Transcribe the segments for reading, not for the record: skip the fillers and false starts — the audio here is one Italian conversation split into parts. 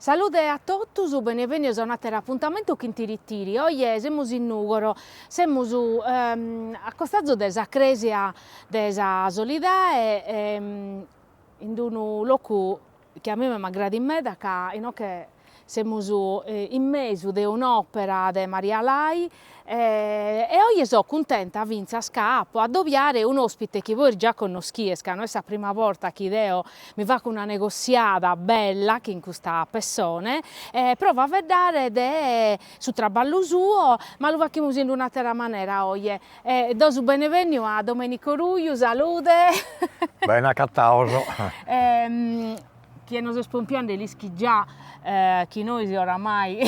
Salute a tutti, benvenuti a un altro appuntamento con Tiritiri. Oggi siamo in Nugoro, siamo accostati della Cresia della Solidarietà e in un luogo che a me mi aggrada in me, che siamo in mezzo di un'opera di Maria Lai e oggi sono contenta di a dovviare un ospite che voi già conosciate, non è la prima volta che io mi va con una negoziata bella che in questa persona, prova a vedere su traballo suo, ma lo facciamo in un'altra maniera oggi. Do benvenuto a Domenico Ruiu, salute! Bene accattauso! Che non si spompiando gli già che noi oramai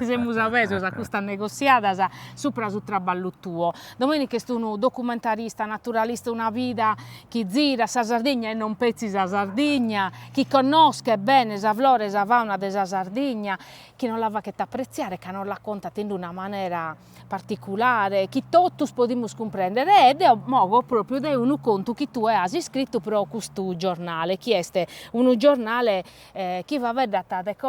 siamo avesi a questa negoziata sopra sul traballo tuo. Domenica è un documentarista, naturalista, una vita che gira sa Sardegna e non pezzi sa Sardegna, che conosce bene sa flora e sa fauna della Sardegna, che non la va che apprezzare, che non la conta in una maniera particolare, che tutti possiamo comprendere ed è modo proprio di un conto che tu hai scritto per questo giornale, che è un giornale che va a vedere tante cose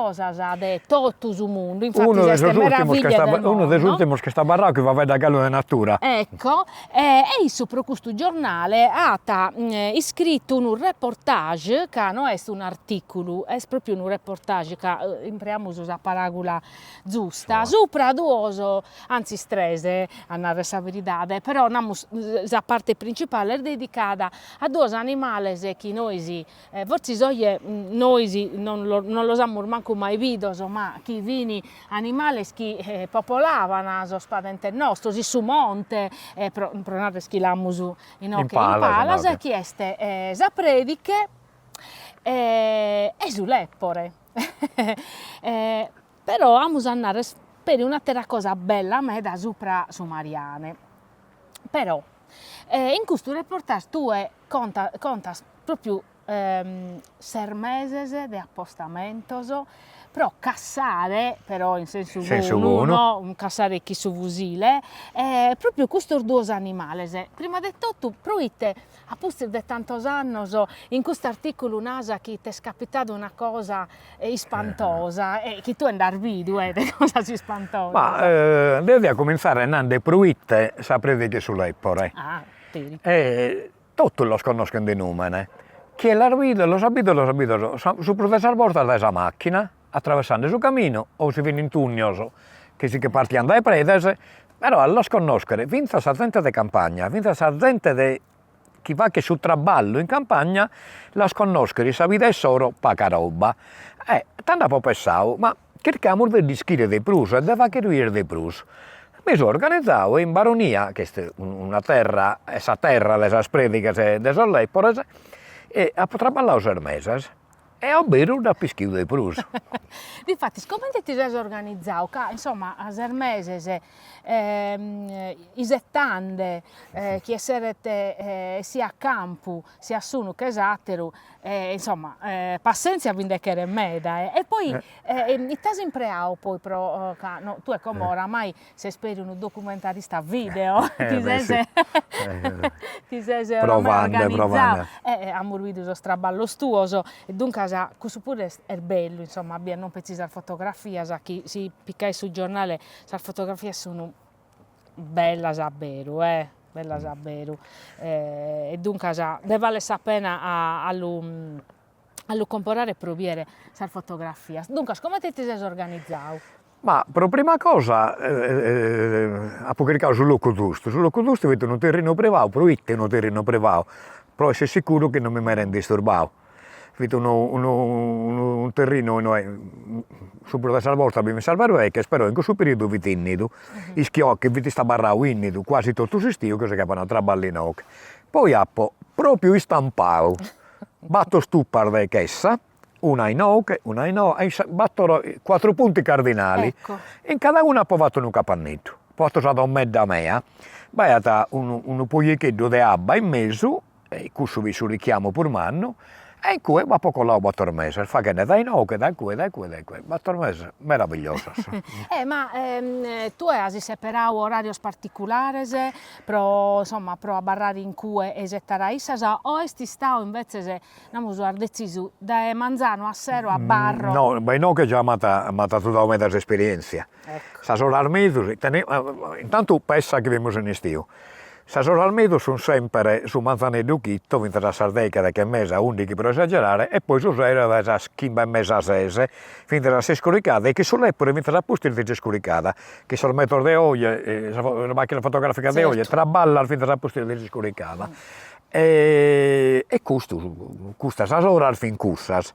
di tutto il mondo, infatti uno dei ultimi che sta barraco va a vedere gallo di natura. Ecco, e su per questo giornale ha scritto un reportage che non è un articolo, è proprio un reportage che impriamo la paragola giusta, sopra due, anzi strese, a narrare la verità, però la parte principale è dedicata a due animali che noi, forse noi non lo sappiamo manco mai visto, ma che vini animali che popolavano lo spavente nostro, si su monte, pronare schilamo su in palas, che è la prediche e su leppore. Però amo andare per un'altra cosa bella a me da sopra su Mariane. Però in questo reportage tu conta proprio sermeses de appostamentos, però cassare, però in senso uno, un cassare chi su fusile, proprio questi due animali. Prima di tutto, proite a posto di tantos anni, in questo articolo NASA che ti è capitata una cosa spantosa, e che tu andar video di cosa si spantosa. Ma devi cominciare andando proite, saprete che sull'eppore. Ah, tutti lo conoscono di nome. Che lo sapito, su professor porta della macchina, attraversando il cammino, o si viene in tugno, che si partiamo dai predes, però lo conoscere, vinta la gente di campagna, vinta la gente di chi va che sul traballo in campagna, la conoscere, sa vita è solo poca roba. Tanto può pensare, ma cerchiamo di descrivere dei prus, e di fare che dei prus. Mi sono organizzato in baronia, che è una terra, essa terra delle sprediche delle sollepore, e a traballare 6 mesi e ho bevuto da pischio dei prus. Difatti, come ti sei organizzato? Insomma, a 6 mesi, i settande, che sarete sia a campo, sia su che esatero, insomma, pazienza quindi che è meda. E poi, ti sei sempre poi, però, no, tu è come oramai se speri un documentarista video, ti sei organizzato, a morbido lo straballo stuoso, e dunque questo pure è bello, insomma, non precisa fotografia, chi si picca sul giornale, le fotografie sono belle davvero, bella davvero, e dunque ne vale la pena a comprare e provare le fotografie. Dunque, come ti sei organizzato? Ma per prima cosa, a poco sul loco giusto avete un terreno privato, proiette un terreno privato, però essere sicuro che non mi rende disturbato. Avete un terreno sopra la volta abbiamo salvato che spero in questo periodo vi tinnido, i schiocchi vi sta barrao innido, quasi tutto il stio che si chiamano traballino. Poi appo proprio istampato, batto stupar di chessa, una in oche, una in o, batto 4 punti cardinali, ecco. In cada una ho fatto un capannetto, fatto stato un mezzo mea, vai un poglietto di abba in mezzo, e questo vi su richiamo per mano, E in cui va poco là 4 mesi, fa che ne dai no, che dai qui, 4 mesi meravigliosi. Ma tu hai separato orarios particulares pro abbarrare in cui esettare issasa o esti stato invece se abbiamo deciso da manzano a sero a barro? No, beh, no che già mata tutta la mia esperienza. Ecco. Sa sono armedi, intanto pensa che abbiamo in estiu. Sa sono armedi sono sempre su manzanello chitto, mentre la Sardegna che è mesa 11 per esagerare, e poi su sera va a schimba mesa a 6, finché la si scoricata, e che sull'eppure mentre la posti dice scoricata, che sul metro di olio, la macchina fotografica di olio, traballa finché la posti dice scoricata. E questa sa sono al fin cussas.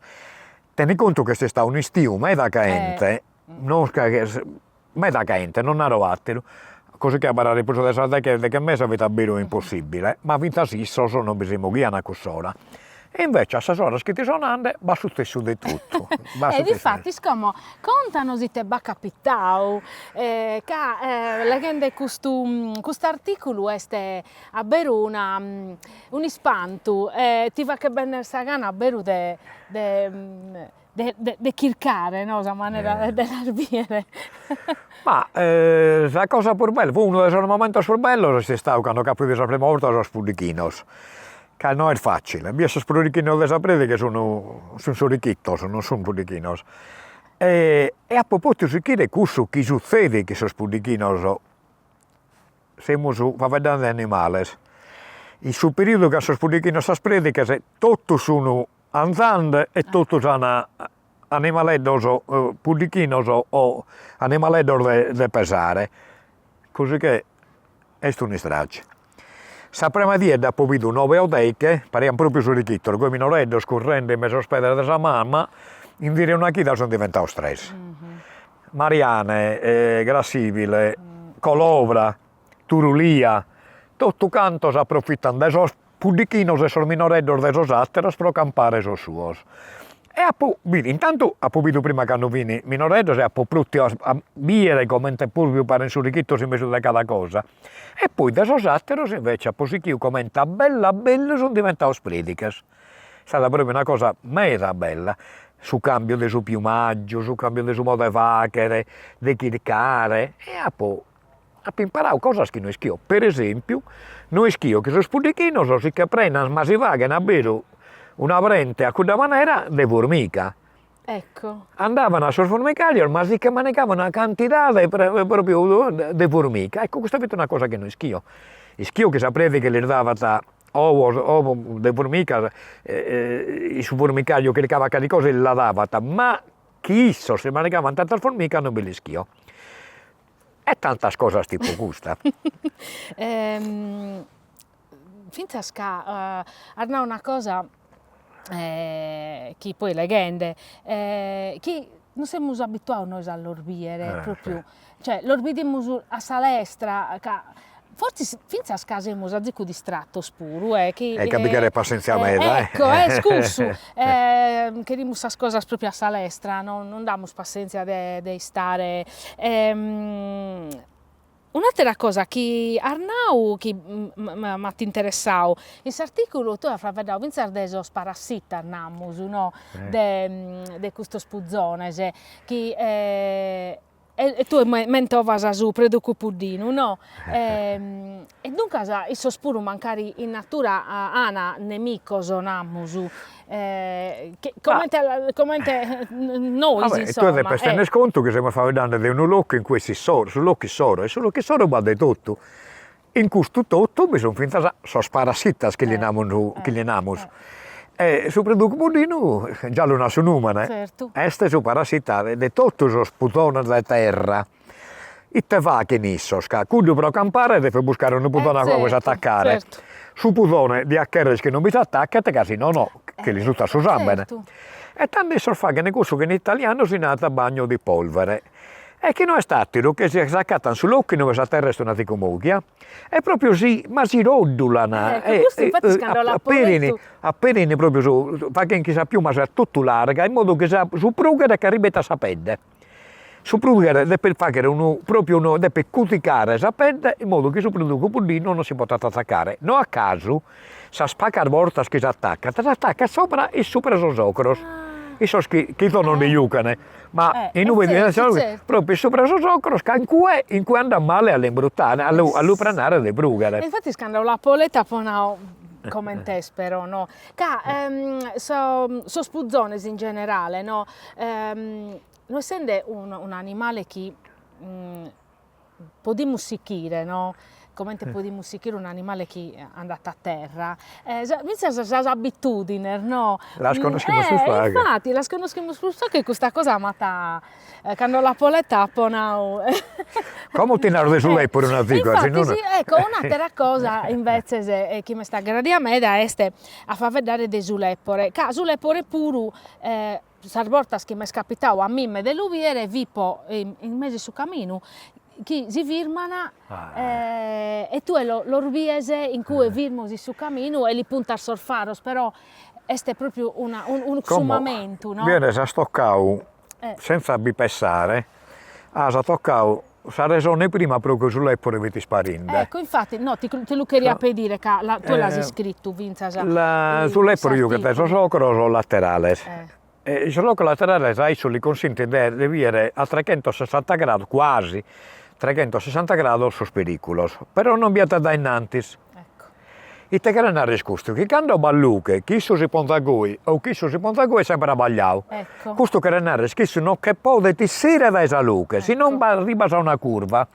Tieni conto che se sta un estiu meda caente, meda caente, non arovattelo, così che a barare il della Sardegna che mese avete abito impossibile, ma vinta sì, sono bisogno di una cussora. E invece a stasera che ti suonando va successo di tutto. E difatti, scomo, contano se ti è capitato che leggendo questo articolo è a bere un ispanto, ti va che bene sa gana a bere de chircare, no? La maniera dell'arbiere. Ma la cosa più bella, uno dei momenti più belli è stato quando capito la prima volta los pudichinos. Che non è facile, questi pudichinos della predica sono ricchitos, non sono pudichinos. E a proposito di questo che succede che questi pudichinos siamo favedando animali. In sul periodo che questi pudichinos si predicano, tutti sono andando e tutti sono animaleddos, pudichinos o animaleddos da pesare, così che è una strage. Sa prima di dopo vedo 9 odeche, pariamo proprio su ricchitto, come minoreddo scorrendo in mezzo all'ospedale della mamma, in dire una chida sono diventato stress. Mariane, Grassibile, Colovra, Turulia, tutto canto si approfittano dei pudichinos e sul minoreddo dei atteros per campare su suos. E intanto ha visto prima che hanno vini minoreddo e ha prutti a bere come pur pare su ricchitto in mezzo di cada cosa. E poi dei atteros invece a posichiu come bella sono diventato spredicas. È stata proprio una cosa mega bella. Su cambio del suo piumaggio, su cambio del suo modo di facere, di chircare. E ha imparato cose che non schio. Per esempio, non schio che su pudichinos si che prendono ma si vagano a bere una brente a quella maniera di formica. Ecco. Andavano a sul formicaio, ma si che manegavano una quantità proprio di formica. Ecco, questa è una cosa che non schio. Schio che sapete che le dava ovo di formica, su formicaio che le cava di cose le dava, ma chi so se manegavano tanta formica non me le schio. E tante cose tipo questa. Finta sca, Arnau una cosa che poi leggende, che non siamo abituati noi all'orbiere, proprio, cioè l'orbidiamo a salestra, forse finza scasemo a zico distratto spuro, che capire pazienziamente, ecco, scuso, che diamo queste cose proprio a salestra, non diamo pazienza di stare. Un'altra cosa che Arnau che mi interessava, in questo articolo tu hai fatto pensare dei parassiti, no? De questo spuzzone, che e tu mentovas su predocupuddino, no? E dunque, isso spuro mancari in natura ana nemicos namus, come noi, insomma. Tu devi tenere conto che stiamo facendo di un locco in cui sull'occhio soro, e sull'occhio soro va di tutto. In questo tutto mi sono finta sono parassiti che li namus. Su predocupuddino già lo naso numane. Certo. Este su parassita di tutti i sputoni della terra. E te va che nisso, quando per campare devi buscare un putone a cui si attaccare. Certo. Su putone di accherres che non vi si attacca, te casi no, che li sta su bene. Certo. E tanto si fa che ne corso che in italiano si nata bagno di polvere. E che non è stato che si accattano sull'occhio dove si terra una ticomuglia, e proprio ma si rodulano. Appena proprio su, fa che non si sa più, ma si è tutto larga, in modo che su pruga che arriva a sapere. su produrre deve fare proprio deve cuticare la pelle in modo che su prodotto pullino non si possa attaccare. Non a caso, sa spaccare volta che si attacca sopra e sopra i socros. I so che non li giocano, ma in nube di proprio sopra i socros, che in cui andano male all'imbruttare, all'upranare le brugare. Infatti scandalo la poletta poi come te spero, no? So spuzzones in generale, no? Non essendo un animale che può musichire, no? Come te può musichire un animale che è andato a terra, questa è l'abitudine, no? La conosciamo su Sfaga. Infatti, la conosciamo su Sfaga che questa cosa mata quando la poletta ponau. Come ti narro sulle per una zigola? Infatti, sì, ecco, un'altra cosa invece che mi sta gradendo a me da este a far vedere dei suleppore, che suleppore puro, salvolta che mi è capitato a me dell'uviere, vipo in mezzo su cammino, che si firmano e tu lo rubiese in cui firmosi su cammino e li punta a sorfaros, però è proprio un sumamento, no? Viene a stoccare senza bipessare, ha toccato sa ragione prima proprio sull'eppore vedi sparinde. Ecco, infatti, no, te lo queria pedire che tu l'hai scritto, Vinza. Sull'eppore io che adesso sono laterale. I solocro laterali adesso li consente di avere a 360 gradi, quasi 360 gradi su spericulos, però non vieta da innantis. E te che non è questo, che quando balluche, chi si pontagoi o chi si pontagoi è sempre abbagliato. Ecco. Questo che non è che non che può tissere da esaluche, se non arriva a una curva,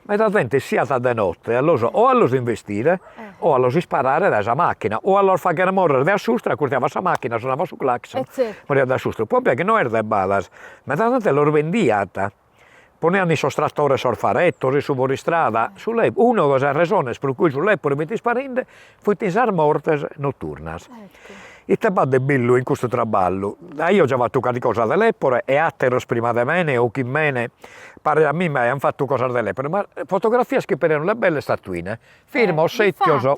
ma da gente sia da notte, allora o allo investire, o allo sparare da esa macchina, o allo fare morire da sustra, curtiava esa macchina, suonava su clacson, moriva da sustra. Poi perché non era da balas, ma da gente l'ho vendiata. Ponevano i sostrattori sorfarettori su fuoristrada, uno cosa ragione per cui sull'eppore metti sparinde, fu tisar mortes notturnas. Ecco. E te vado bello in questo traballo. Io ho già fatto qualche cosa dell'eppore e atteros prima di me o chi mene, pare a me hanno fatto cosa dell'eppore, ma fotografie che per le belle statuine, firma ossettioso,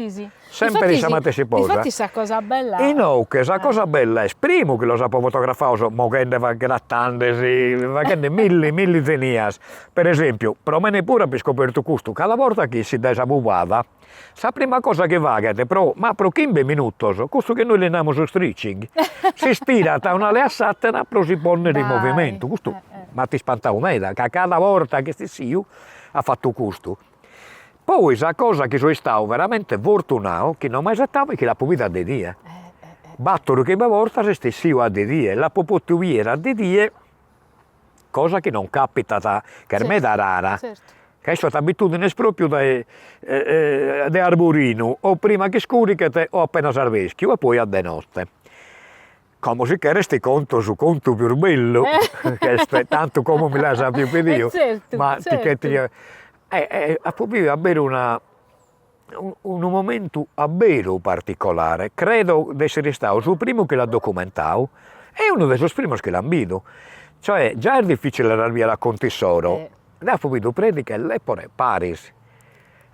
sempre di samate si posa. Infatti sa cosa bella. E no, che sa cosa bella è, primo che lo sapevo fotografare, mogende va grattandesi, va mille zenias. Per esempio, però me ne pure per scoperto questo, che alla volta che si dà esa buvada, la prima cosa che va, ma pro 15 minuti, questo che noi le andiamo su stretching, si stira da una leassatena, però si pone di movimento. Questo, ma ti spantavo me, che cada volta che io ha fatto questo. Poi la cosa che sono stato veramente fortunato, che non mi aspettavo, è che la povita di Dio. Battono che una volta se stessi io a di Dio, la popotuviera di Dio, cosa che non capita che a me da rara. Certo. Che è stata abitudine proprio di arborino, o prima che scurichete o appena sarveschio, e poi a de notte. Come si che resti conto su conto più bello, che è tanto come mi la sa più per Dio, certo, ma certo. a proprio avere un momento davvero particolare. Credo di essere stato sul primo che l'ha documentato e uno dei suoi primi che l'ha visto. Cioè, già è difficile arrivare a Contisoro. Da subito predica l'eppore Paris.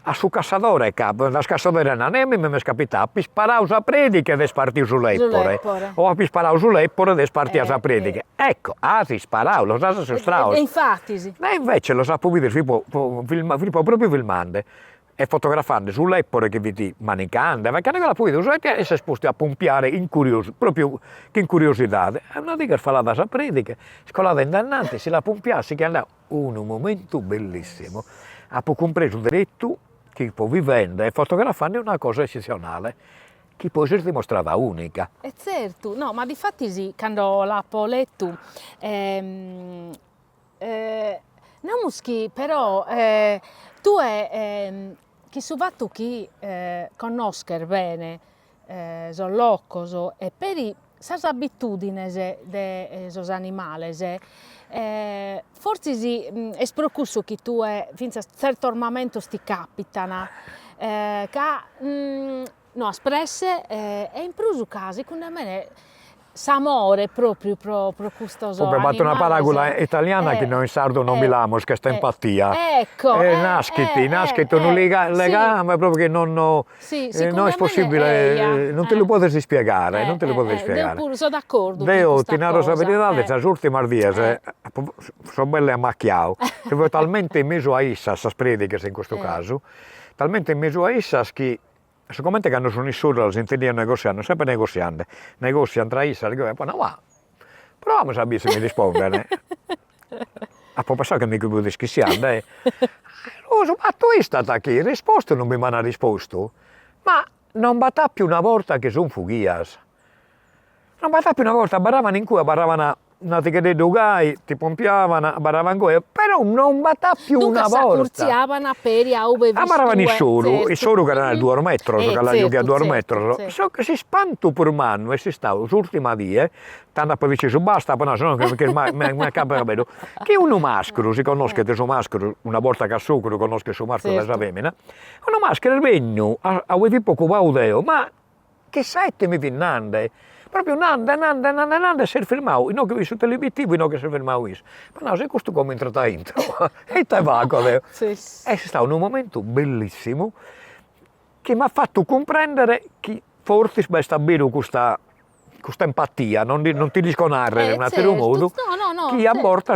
A su cassadore capo, la cassadore non è mi è capitato, a sparare a predica e spartire sull'eppore. O a sparare sull'eppore e spartire a predica. Ecco, si sparare, lo sa su strauss. Infatti sì. Ma invece lo sa vedere, vi può proprio filmando e fotografando sull'eppore che vedi manicando, perché non la puoi vedere e si è sposti a pompiare proprio che in curiosità. È una dica falata a predica, scolata in dannante, se la pompiassi che andava un momento bellissimo. Ha compreso diretto che può vivendo e fotografando una cosa eccezionale che può essere dimostrata unica. E certo, no, ma difatti sì, quando l'ho letto, non muschi, però tu che su fatto che conoscer bene zolloccoso e per i sas abitudini de esos animales, forse sì, è sprocusso che tu finza certo ornamento ti capitano, che no, espresse e in pruso casi, con me s'amore proprio pro questo Ho fatto una parabola italiana che noi in sardo non milamos, che sta empatia. Ecco. Nasciti, non legame proprio che non è possibile, non te lo potresti spiegare, non te lo potresti spiegare. Sono d'accordo. Deo, ti narro la verità, le ultime dies, sono belle a macchiao, che vuoi talmente in mezzo a issas, a prediche in questo caso, talmente in mezzo a issas che sicuramente che sono i soli, si intendono negoziando, sempre negoziano tra issas, e poi no, va, proviamo a sapere se mi rispondono. A poi pensare che mi chiudo schissiando, ma tu è stata qui, risposto non mi hanno risposto, ma non battà più una volta che sono fughias. Non battà più una volta, baravano in cui, baravano una tigre di gai, ti pompiavano, baravano in cui, però non battà più una volta. Dunque s'accurziavano per ove visto. Baravano il solo che era il 2 metri, che la giochi a 2 metri. So che si spanto per mano e si stava, l'ultima die, tanto poi dice su basta, però no, perché mi capita vedo, che uno maschero, si conosce che suo maschero, una volta che a sucro conosce suo maschero della femmina, uno maschero venne a un poco baudeo, ma che sette mi vinnande. Proprio nanda si è fermato, non che vi su televisivo, non che si è fermato. Ma no, se questo come è entrato dentro, e te va con E è stato un momento bellissimo che mi ha fatto comprendere che forse sta bene questa empatia, non ti dico narrare in un altro modo, che a volte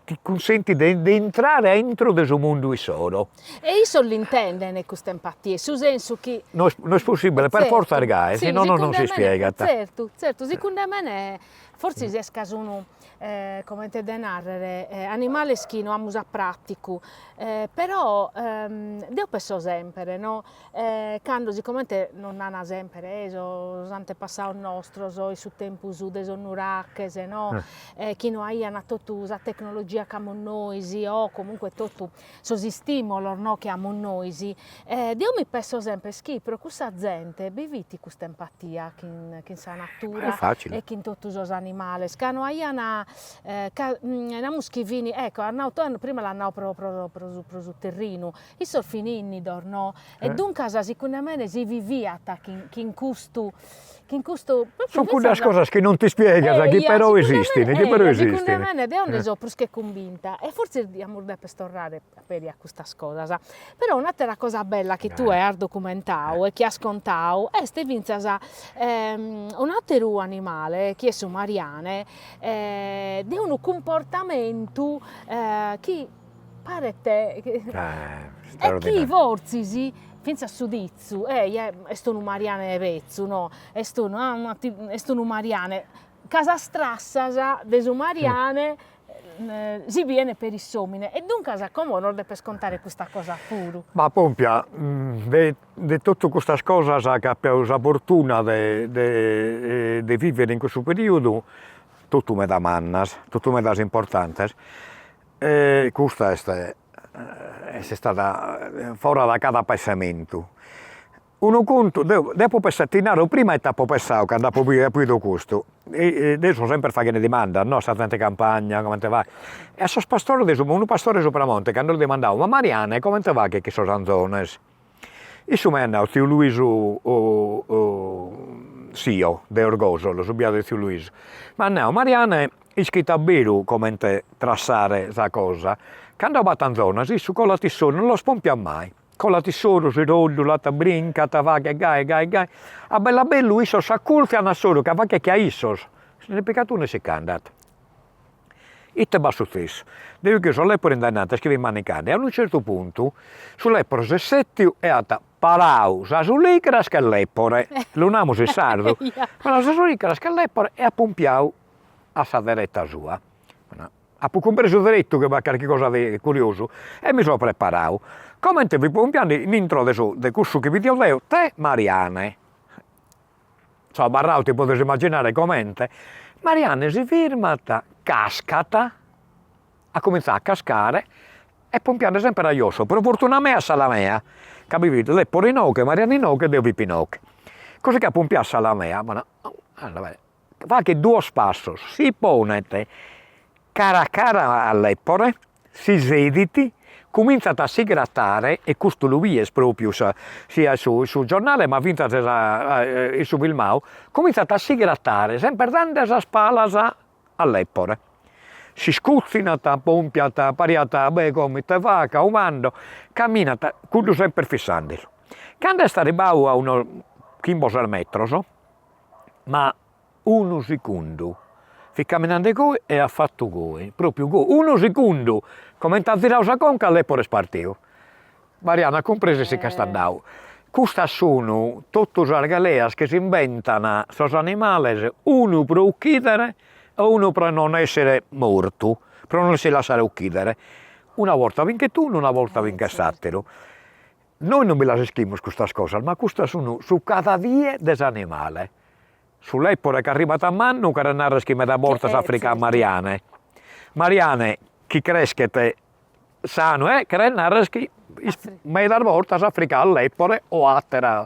ti consente di entrare dentro del suo mondo solo. E io so l'intendere questa empatia, sul senso che... Non è possibile, per forza ragazzi, se no non si spiega. Certo, secondo me forse si esca uno, come te narrare, animale schino a musa pratico, però devo penso sempre, no? Quando siccome non hanno sempre, so antepassato nostro, so su tempo su desonuracche, no? Chi non ha tutta la tecnologia che abbiamo noi, o comunque tutto sosi stimolo, no? Che abbiamo noi, devo mi penso sempre che per questa gente beviti questa empatia che in sa natura e che in tutti gli animali, che non hanno muschivini, ecco, prima l'hanno proprio sul terreno, i sorfinini no? E dunque secondo me si vivia che in questo sono quelle cose che non ti spiegano, che però esistono, secondo me è onde so perché convinta e forse diamo per stornare per questa cosa, però un'altra cosa bella che tu hai documentato e che hai scontato è che vinzasa un altro animale che è su Mariane di un comportamento che pare te e chi vorzisi finza sudizzu è un Mariane vezzu no è un Mariane casa strassa de Mariane si viene per i somine e dunque come non deve scontare questa cosa pure. Ma Pompia, di tutte queste cose che abbiamo la fortuna di vivere in questo periodo, tutto me da mannas, tutto me da importanti, questa è stata fuori da cada pensamento. Uno conto, dopo pensare prima e dopo pensare che dopo più questo, e adesso sempre fa che ne domanda, no, sta tante campagna, come te va? E a sos pastore adesso, un pastore sopramonte, che hanno domandato, ma Mariana, come te va che sono zone? E su me hanno zio Luiso Sio, de Orgoso, lo subito di zio Luiso. Ma no, Mariana è iscritta a Beru come te trassare questa cosa, che andava a zona, sì, su con la tissone non lo spompia mai. Con la tissone si rodola, ta brinca, ta va che gai. A bella bello, iso s'acculfia a solo, che va che ha isos. Se ne peccato ne si candat. E te va successo. Devo che sono l'eppore indannata, scrive in manicane. E a un certo punto, sull'eppore se settio è ata parau, sa sull'icra scall'eppore. L'unamo si sardo. Ma sa sull'icra scall'eppore e a pompiau a sa deretta sua. Ha compreso diretto che va qualche cosa di curioso e mi sono preparato. Come te vi pompiando in intro di questo che vi dico io, te Mariane. So, barrao ti potete immaginare com'è. Mariane si firmata, cascata, ha cominciato a cascare e pompiando sempre a iosso. Per fortuna mea, sala mea, capite? Lei por inocche, Mariane inocche, devo pinocche. Così che pompiasse alla mea, ma no, allora, fa che due passi, si ponete cara a cara all'eppore, si sediti, comincia a si grattare, e questo lo vies proprio sia sul giornale, ma vinta su filmao, comincia a si grattare, sempre dando le spalle all'Eppore. Si scuzzinata, pompiata, pariata, come te vaca, umando, camminata, quello sempre fissandolo. Quando è arrivato a uno 15 metri, ma uno secondo, fu camminando qui e ha fatto qui, proprio qui, uno secondo, come a tirare la conca, l'Eppore spartito. Mariana comprese si castandau. Queste sono tutte le galeas che si inventano, questi animali, uno per uccidere e uno per non essere morto, per non si lasciare uccidere. Una volta vinche tu, una volta vinche satero. Noi non vi lasciamo queste cose, ma queste sono su cada dia degli animali. Sull'Eppore che è arrivata a Mannu, che erano le da borte africane Mariane. Mariane, chi crescete sano, che erano le da borte africane all'Eppore o attera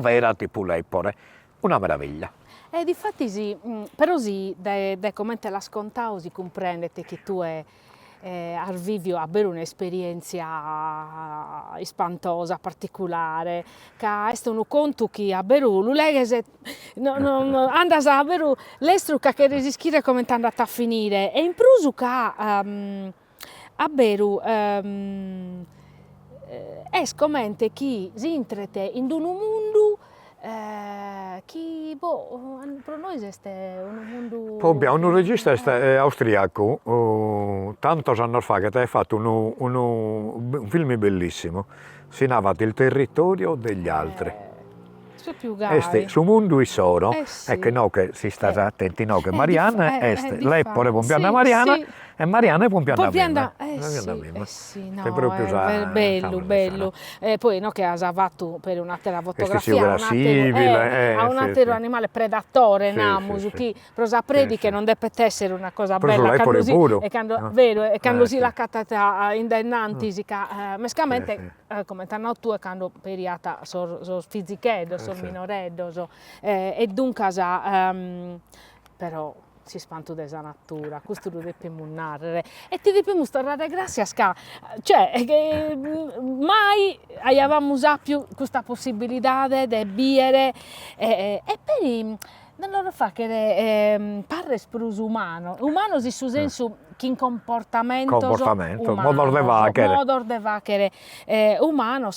vera tipo l'Eppore. Una meraviglia. E difatti sì, però sì, da come te la scontavo si comprende che tu al vivio avere un'esperienza spantosa, particolare, che è un conto che a Beru, l'uleghe andas a Beru, l'estruca che resischire come è andata a finire, e in prusu che a Beru è scomente chi si intrete in un mondo chi per noi è un mondo. Un regista austriaco, tanti anni fa, che ha fatto un film bellissimo, si chiama Il territorio degli altri. Più Su mondo solo, sì. E che no, che si sta attenti, no, che Mariana l'Eppore pompiana sì, Mariana, sì. E Mariana è pompiana Mimma. sì, No, è proprio bello. Poi no, che ha fatto per un'altra fotografia a un altro animale predatore, chi prosa prediche non deve essere una cosa bella, quando si la cattata in dennanti, mescamente come tanto tu e quando periata so fisichedo, so minoreddo, e dunque però si spanto della natura, questo lo dobbiamo narrare e ti dobbiamo tornare grazie a cioè che mai avevamo più questa possibilità di bere e poi non lo fa che parre sprus umano si su senso che in comportamento modo de vachere umano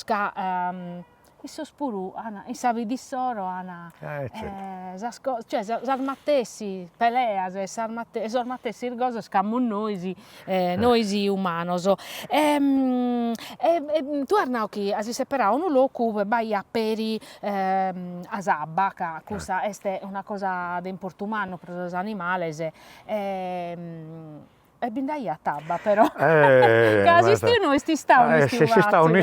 isso spuru in savi di soro cioè sarmattessi peleas sarmattessi il gozo scammo noi umanos tu Arnau che si separa un loco vai a peri a sabba che questa è una cosa di importo umano per gli animali e bindai a tabba però, che si sta un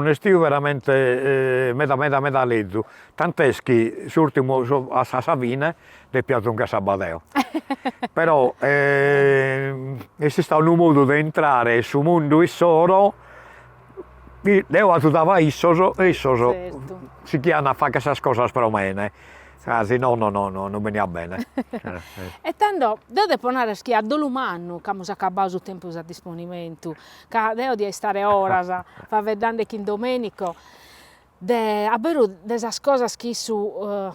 estiu veramente meda lezzo, tant'è che l'ultimo a Savine è piaciuto un Sabadeo. Però si sta un modo di entrare su mondo e solo, io aiutava Issoso e Issoso si chiama a fare queste cose per me. Sì, no, non veniva bene. E tanto, devo ponere che a dell'umano che abbiamo acabato il tempo a disponimento, che devo di stare ora, fa vedere che in domenico, abbiamo delle cose che su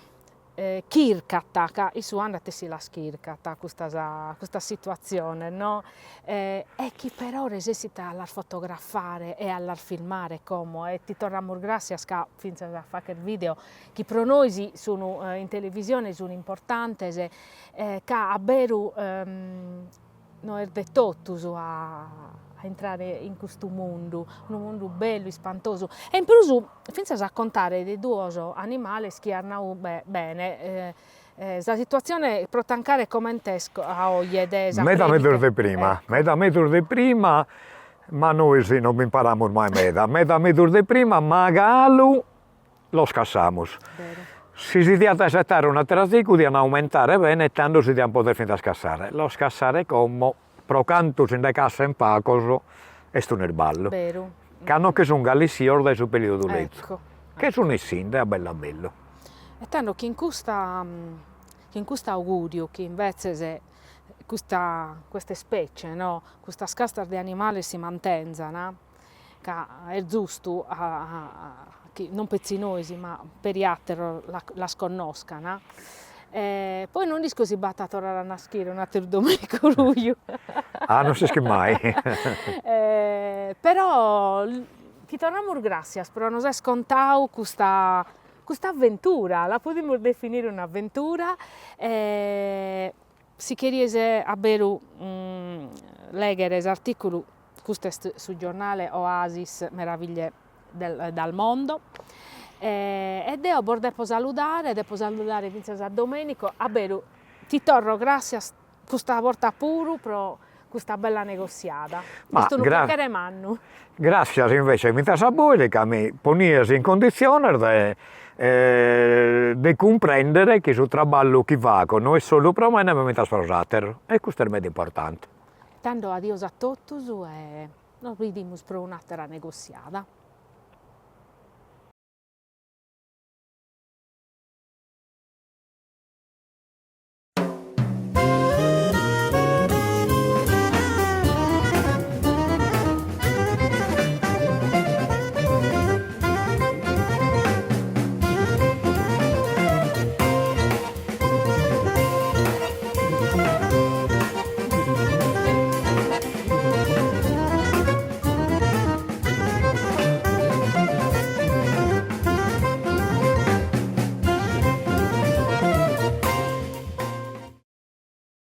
kirkata, che su andatesi la skirkata, questa situazione, no? E che però necessita a fotografare e a filmare come, e ti torniamo grazie a finché a fare il video, che per noi sono in televisione sono importanti, che a Beru non è detto a entrare in questo mondo, un mondo bello e spantoso. E in più, finché a raccontare dei due animali che hanno bene, la situazione per tancare come a oggi meda metri di prima, ma noi sì, non impariamo mai meda metri di prima, magari lo scassiamo. Se si deve accettare una terrazico di aumentare bene e tanto si deve poter finire a scassare. Lo scassare come pro canto in de cassa in pacoso è un erballo. Vero. Che che sono gallissior del suo periodo letto. Ecco. Che sono i sinde, è bello. E tanto che in questo augurio, che invece queste specie, no? Questa scasta di animali si mantengono, che è giusto non pezzinosi, ma per gli altri la sconoscano. Poi non dico si batta a tornare a nascere un altro Domenico Ruglio. Ah, non si schia mai. Però ti torniamo grazie, però non è scontato questa avventura, la possiamo definire un'avventura. Si chiede a Beru leggere l'articolo questo sul giornale Oasis Meraviglie dal mondo. Ed io devo salutare Vincenzo Domenico. A Beru ti torno grazie questa volta pure per questa bella negoziata. Ma grazie invece a voi che mi poniesi in condizione di comprendere che il lavoro che fa non è solo per me, ma anche per e questo è molto importante. Tanto adios a tutti e nos vediamo per un'altra negoziata.